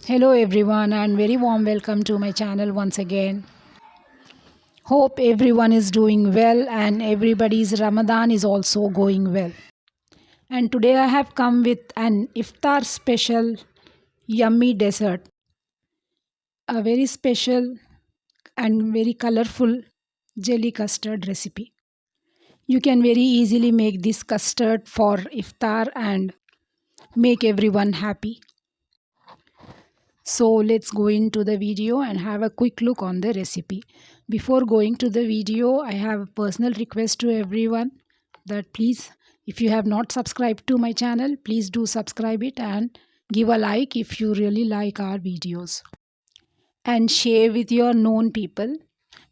Hello everyone and very warm welcome to my channel once again. Hope everyone is doing well and everybody's Ramadan is also going well. And today I have come with an Iftar special yummy dessert. A very special and very colorful jelly custard recipe. You can very easily make this custard for Iftar and make everyone happy. So let's go into the video and have a quick look on the recipe. Before going to the video, I have a personal request to everyone that please, if you have not subscribed to my channel, please do subscribe it and give a like if you really like our videos. And share with your known people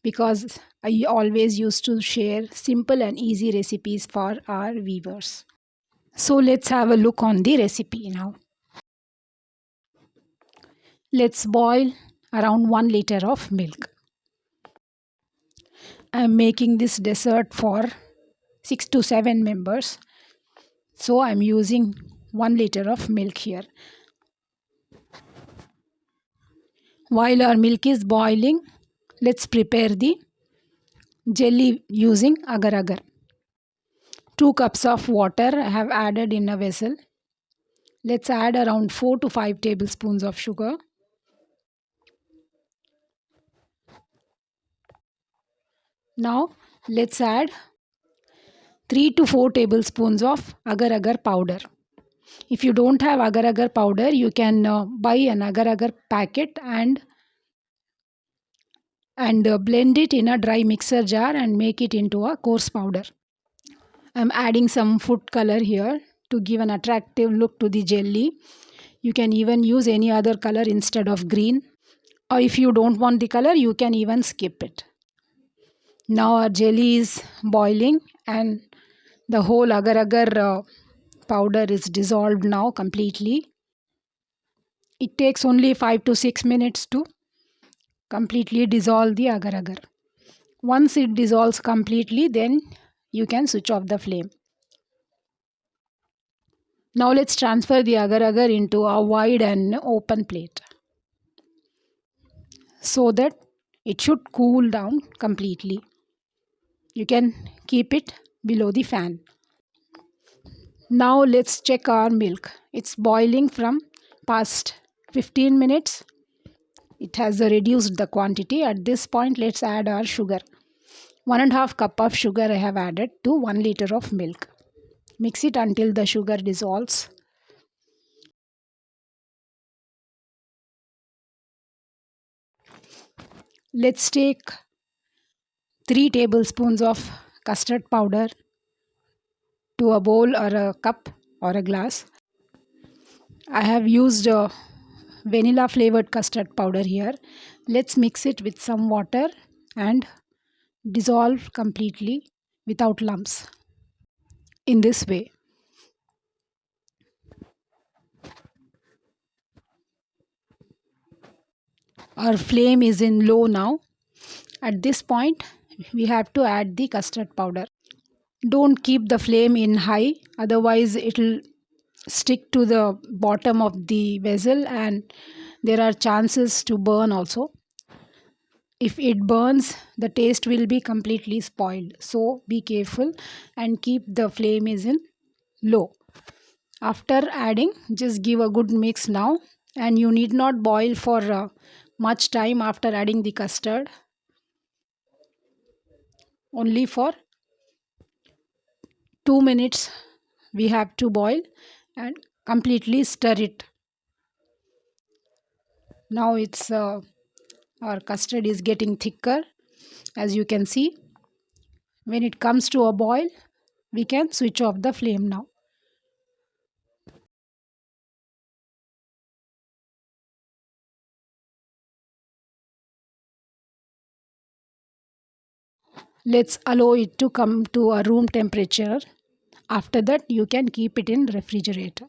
because I always used to share simple and easy recipes for our viewers. So let's have a look on the recipe now. Let's boil around 1 liter of milk. I am making this dessert for 6 to 7 members. So I am using 1 liter of milk here. While our milk is boiling, let's prepare the jelly using agar agar. 2 cups of water I have added in a vessel. Let's add around 4 to 5 tablespoons of sugar. Now let's add 3 to 4 tablespoons of agar agar powder. If you don't have agar agar powder, you can buy an agar agar packet and blend it in a dry mixer jar and make it into a coarse powder. I'm adding some food color here to give an attractive look to the jelly. You can even use any other color instead of green, or if you don't want the color, you can even skip it. Now our jelly is boiling and the whole agar agar powder is dissolved now completely. It takes only 5 to 6 minutes to completely dissolve the agar agar. Once it dissolves completely, then you can switch off the flame. Now let's transfer the agar agar into a wide and open plate so that it should cool down completely. You can keep it below the fan. Now let's check our milk. It's boiling from past 15 minutes. It has reduced the quantity. At this point, let's add our sugar. 1.5 cup of sugar I have added to 1 liter of milk. Mix it until the sugar dissolves. Let's take 3 tablespoons of custard powder to a bowl or a cup or a glass. I have used vanilla flavored custard powder here. Let's mix it with some water and dissolve completely without lumps. In this way. Our flame is in low now. At this point, we have to add the custard powder. Don't keep the flame in high, otherwise it will stick to the bottom of the vessel and there are chances to burn also. If it burns, the taste will be completely spoiled. So be careful and keep the flame is in low. After adding, just give a good mix now, and you need not boil for much time after adding the custard. Only for 2 minutes we have to boil and completely stir it. Now it's our custard is getting thicker, as you can see. When it comes to a boil, we can switch off the flame now. Let's allow it to come to a room temperature. After that, you can keep it in refrigerator.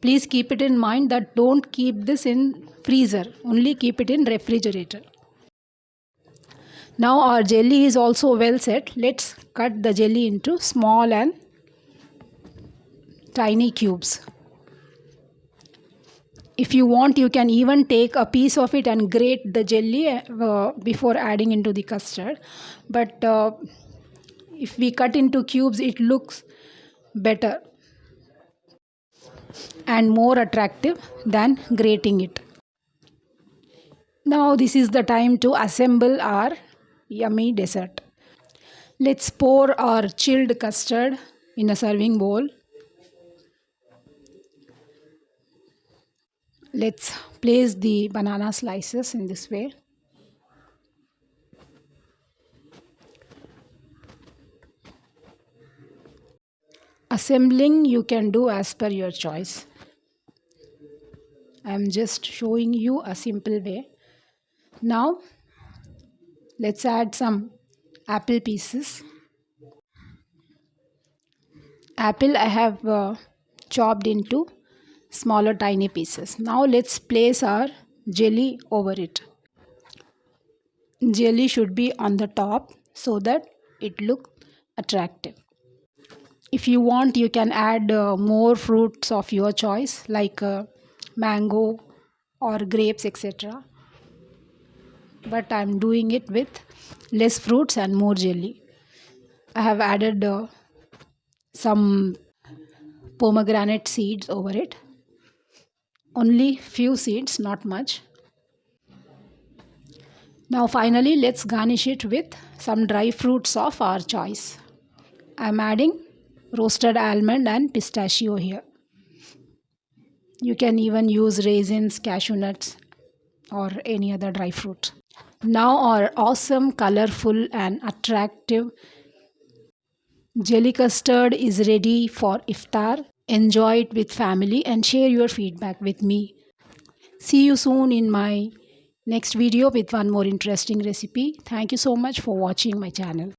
Please keep it in mind that don't keep this in freezer, only keep it in refrigerator. Now our jelly is also well set. Let's cut the jelly into small and tiny cubes. If you want, you can even take a piece of it and grate the jelly before adding into the custard. But if we cut into cubes, it looks better and more attractive than grating it. Now this is the time to assemble our yummy dessert. Let's pour our chilled custard in a serving bowl. Let's place the banana slices in this way. Assembling you can do as per your choice. I am just showing you a simple way. Now let's add some apple pieces. Apple I have chopped into smaller tiny pieces. Now let's place our jelly over it. Jelly should be on the top so that it looks attractive. If you want, you can add more fruits of your choice like mango or grapes, etc. But I'm doing it with less fruits and more jelly. I have added some pomegranate seeds over it. Only few seeds, not much. Now finally let's garnish it with some dry fruits of our choice. I'm adding roasted almond and pistachio here. You can even use raisins, cashew nuts or any other dry fruit. Now our awesome, colorful and attractive jelly custard is ready for iftar. Enjoy it with family and share your feedback with me. See you soon in my next video with one more interesting recipe. Thank you so much for watching my channel.